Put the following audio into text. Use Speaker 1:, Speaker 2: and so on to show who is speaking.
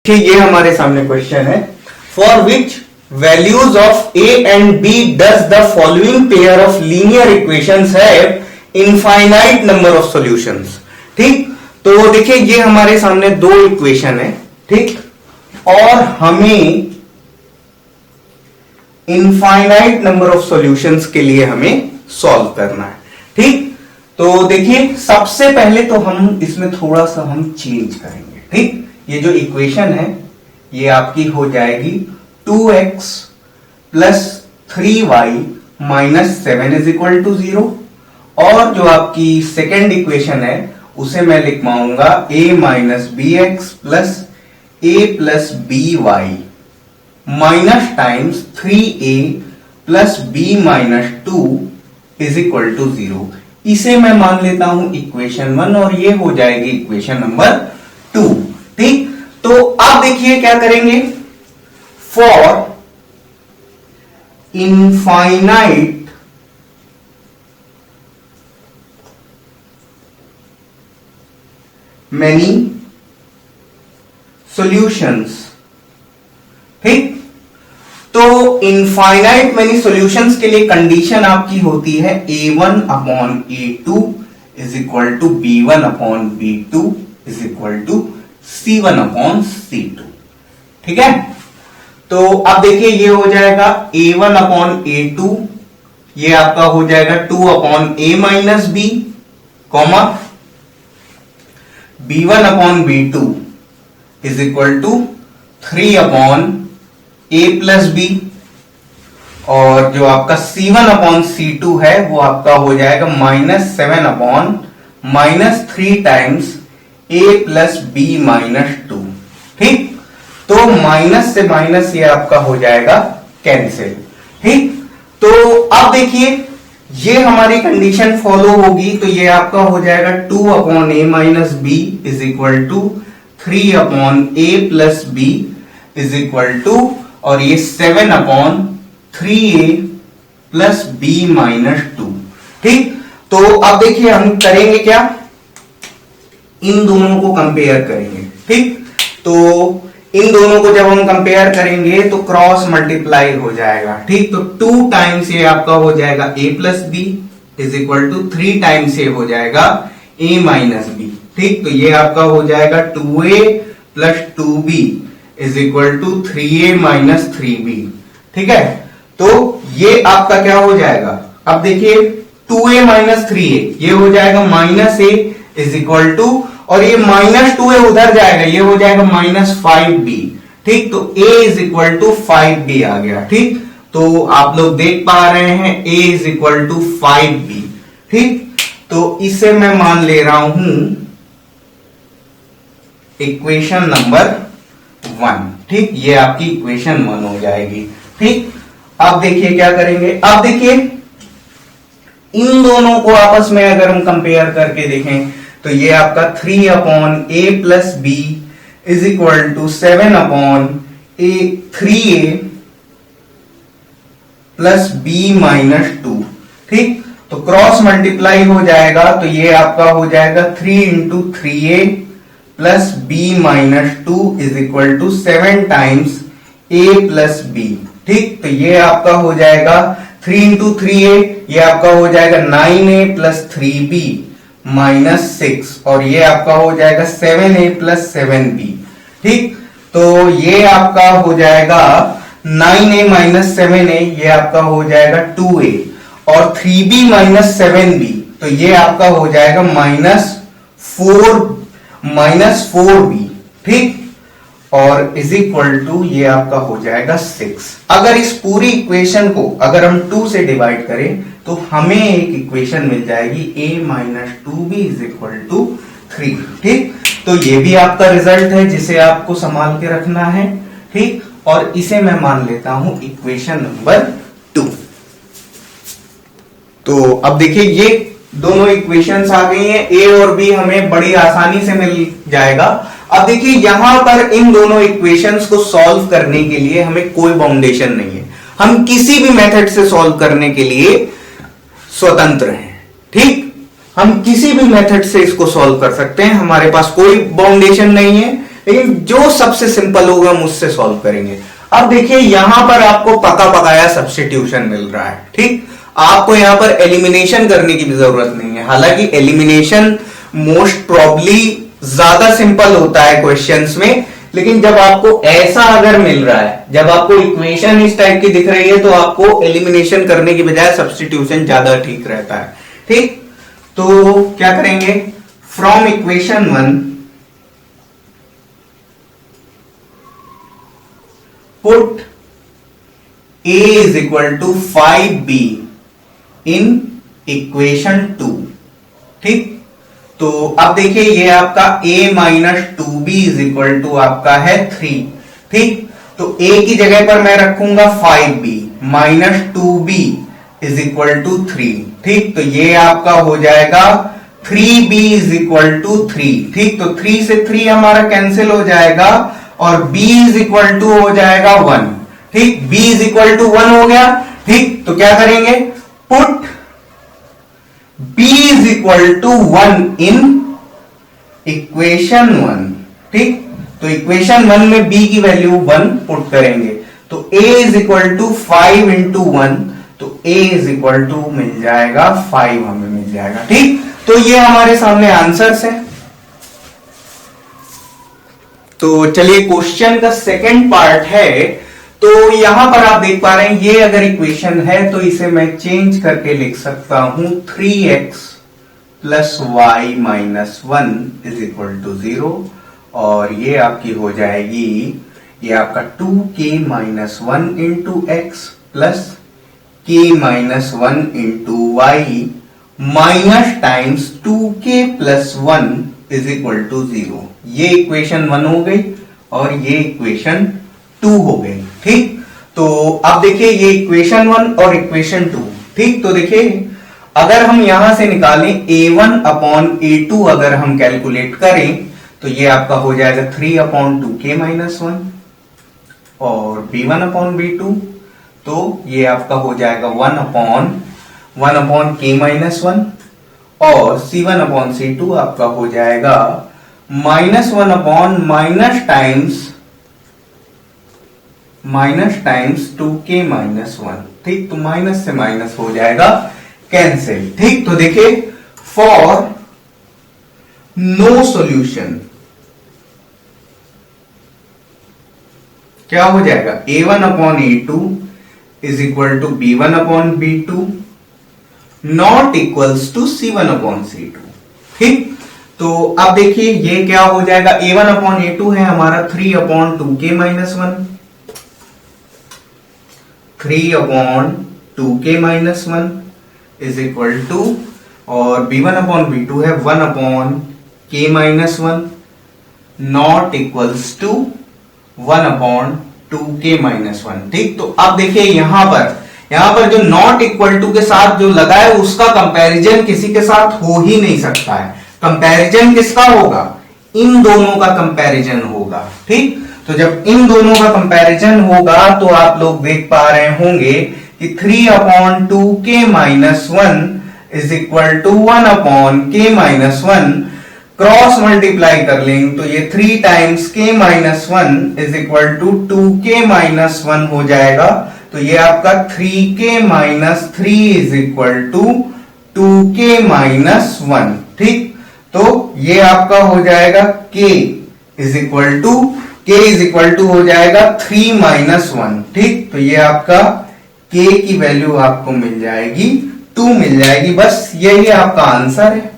Speaker 1: ये हमारे सामने क्वेश्चन है, for which values of A and B does the following pair of linear equations have infinite number of solutions. ठीक, तो देखिए ये हमारे सामने दो इक्वेशन है, ठीक, और हमें इनफाइनाइट नंबर ऑफ सॉल्यूशंस के लिए हमें सॉल्व करना है। ठीक, तो देखिए सबसे पहले तो हम इसमें थोड़ा सा हम चेंज करेंगे। ठीक, ये जो इक्वेशन है ये आपकी हो जाएगी 2x plus 3y minus 7 is equal to 0, और जो आपकी सेकेंड इक्वेशन है उसे मैं लिख पाऊंगा a minus B X plus a plus B Y minus times 3a plus b minus 2 is equal to 0। इसे मैं मान लेता हूं इक्वेशन 1 और ये हो जाएगी इक्वेशन नंबर 2। ठीक, तो अब देखिए क्या करेंगे, फॉर इनफाइनाइट मैनी सॉल्यूशंस। ठीक, तो इनफाइनाइट मैनी सॉल्यूशंस के लिए कंडीशन आपकी होती है a1 upon a2 is equal to b1 upon b2 is equal to c1 upon c2। ठीक है, तो अब देखिए ये हो जाएगा a1 अपॉन a2, ये आपका हो जाएगा 2 upon a minus b, comma b1 upon b2 is equal to 3 upon a plus b, और जो आपका c1 अपॉन c2 है वो आपका हो जाएगा minus 7 upon minus 3 times a plus B minus 2। ठीक, तो माइनस से माइनस ये आपका हो जाएगा कैंसिल। ठीक, तो अब देखिए ये हमारी कंडीशन फॉलो होगी, तो ये आपका हो जाएगा 2 upon A minus B is equal to 3 upon A plus B is equal to, और ये 7 upon 3a plus B minus 2। ठीक, तो अब देखिए हम करेंगे क्या, इन दोनों को कंपेयर करेंगे। ठीक, तो इन दोनों को जब हम कंपेयर करेंगे तो क्रॉस मल्टीप्लाई हो जाएगा। ठीक, तो 2 टाइम्स ये आपका हो जाएगा a plus B is equal to 3 times ये हो जाएगा a माइनस बी। ठीक, तो ये आपका हो जाएगा 2a plus 2b is equal to 3a minus 3b। ठीक है, तो ये आपका क्या हो जाएगा, अब देखिए 2a माइनस 3a ये हो जाएगा minus a is equal to, और ये माइनस 2a उधर जाएगा, ये हो जाएगा माइनस 5b। ठीक, तो a is equal to 5b आ गया। ठीक, तो आप लोग देख पा रहे हैं a is equal to 5b। ठीक, तो इसे मैं मान ले रहा हूं इक्वेशन नंबर 1। ठीक, ये आपकी इक्वेशन 1 हो जाएगी। ठीक, अब देखिए क्या करेंगे, अब देखिए इन दोनों को आपस में अगर हम कंपेयर करके देखें तो ये आपका 3 upon A plus B is equal to 7 upon A 3a plus B minus 2। ठीक, तो क्रॉस मल्टीप्लाई हो जाएगा, तो ये आपका हो जाएगा 3 into 3a plus B minus 2 is equal to 7 times a plus B. ठीक, तो ये आपका हो जाएगा 3 इंटू 3a, ये आपका हो जाएगा 9a प्लस 3b माइनस 6, और ये आपका हो जाएगा 7a प्लस 7b। ठीक, तो ये आपका हो जाएगा 9a माइनस 7a, ये आपका हो जाएगा 2a, और 3b माइनस 7b, तो ये आपका हो जाएगा माइनस 4b। ठीक, और इज इक्वल टू ये आपका हो जाएगा 6। अगर इस पूरी इक्वेशन को अगर हम 2 से डिवाइड करें तो हमें एक इक्वेशन मिल जाएगी a minus 2b is equal to 3। ठीक, तो ये भी आपका रिजल्ट है जिसे आपको संभाल के रखना है। ठीक, और इसे मैं मान लेता हूं इक्वेशन नंबर 2। तो अब देखिए ये दोनों इक्वेशंस आ गई हैं, a और b हमें बड़ी आसानी से मिल जाएगा। अब देखिए यहां पर इन दोनों इक्वेशंस को सॉल्व करने के लिए हमें कोई बाउंडेशन नहीं है, हम किसी भी मेथड से सॉल्व करने के लिए स्वतंत्र हैं। ठीक, हम किसी भी मेथड से इसको सॉल्व कर सकते हैं, हमारे पास कोई बाउंडेशन नहीं है। लेकिन जो सबसे सिंपल होगा हम उससे सॉल्व करेंगे। अब देखिए यहां पर आपको पका पकाया सब्स्टिट्यूशन मिल रहा है, ठीक। आपको यहां पर एलिमिनेशन करने की भी जरूरत नहीं है, हालांकि एलिमिनेशन मोस्ट प्रॉब्ली ज्यादा सिंपल होता है क्वेश्चंस में, लेकिन जब आपको ऐसा अगर मिल रहा है, जब आपको इक्वेशन इस टाइप की दिख रही है, तो आपको एलिमिनेशन करने की बजाय सब्स्टिट्यूशन ज्यादा ठीक रहता है, ठीक। तो क्या करेंगे, from equation 1 put a is equal to 5b in equation 2, ठीक। तो अब देखिए ये आपका a minus 2b is equal to आपका है 3, ठीक। तो a की जगह पर मैं रखूंगा 5b minus 2b is equal to 3, ठीक। तो ये आपका हो जाएगा 3b इज इक्वल टू 3, ठीक। तो 3 से 3 हमारा कैंसिल हो जाएगा और b इज इक्वल टू हो जाएगा 1, ठीक। b इज इक्वल टू 1 हो गया, ठीक। तो क्या करेंगे, put b is equal to 1 in equation 1, ठीक। तो इक्वेशन 1 में b की वैल्यू 1 पुट करेंगे, तो a is equal to 5 into 1, तो a इज इक्वल टू मिल जाएगा 5 हमें मिल जाएगा, ठीक। तो ये हमारे सामने आंसर्स है। तो चलिए क्वेश्चन का सेकंड पार्ट है। तो यहां पर आप देख पा रहे हैं ये अगर इक्वेशन है तो इसे मैं चेंज करके लिख सकता हूं 3x plus Y minus 1 is equal to 0, और ये आपकी हो जाएगी, ये आपका 2k minus 1 into X plus k minus 1 into Y minus times 2k plus 1 is equal to 0। ये इक्वेशन 1 हो गई और ये इक्वेशन 2 हो गई, ठीक। तो अब देखिए ये इक्वेशन 1 और इक्वेशन 2, ठीक। तो देखिए अगर हम यहां से निकालें a1 अपॉन a2 अगर हम कैलकुलेट करें तो ये आपका हो जाएगा 3 अपॉन 2k माइनस 1, और b1 अपॉन b2 तो ये आपका हो जाएगा 1 अपॉन k माइनस 1, और c1 अपॉन c2 आपका हो जाएगा -1 upon minus times 2k minus 1, ठीक। तो माइनस से माइनस हो जाएगा कैंसिल, ठीक। तो देखिए फॉर नो सॉल्यूशन क्या हो जाएगा, a1 upon a2 is equal to b1 upon b2 not equals to c1 upon c2, ठीक। तो अब देखिए ये क्या हो जाएगा, a1 अपॉन a2 है हमारा 3 upon 2k minus 1, 3 upon 2k minus 1 is equal to, और b1 अपॉन b2 है 1 upon k minus 1 not equals to 1 upon 2k minus 1, ठीक। तो अब देखिए यहां पर जो नॉट इक्वल टू के साथ जो लगा है उसका कंपैरिजन किसी के साथ हो ही नहीं सकता है। कंपैरिजन किसका होगा, इन दोनों का कंपैरिजन होगा, ठीक। तो जब इन दोनों का कंपैरिजन होगा तो आप लोग देख पा रहे होंगे कि 3 upon 2k minus 1 is equal to 1 upon k minus 1, cross multiply कर लेंगे तो ये 3 times k minus 1 is equal to 2k minus 1 हो जाएगा। तो ये आपका 3k minus 3 is equal to 2k minus 1, ठीक। तो ये आपका हो जाएगा k इज इक्वल टू हो जाएगा 3 माइनस 1, ठीक। तो ये आपका k की वैल्यू आपको मिल जाएगी 2 मिल जाएगी, बस यही आपका आंसर है।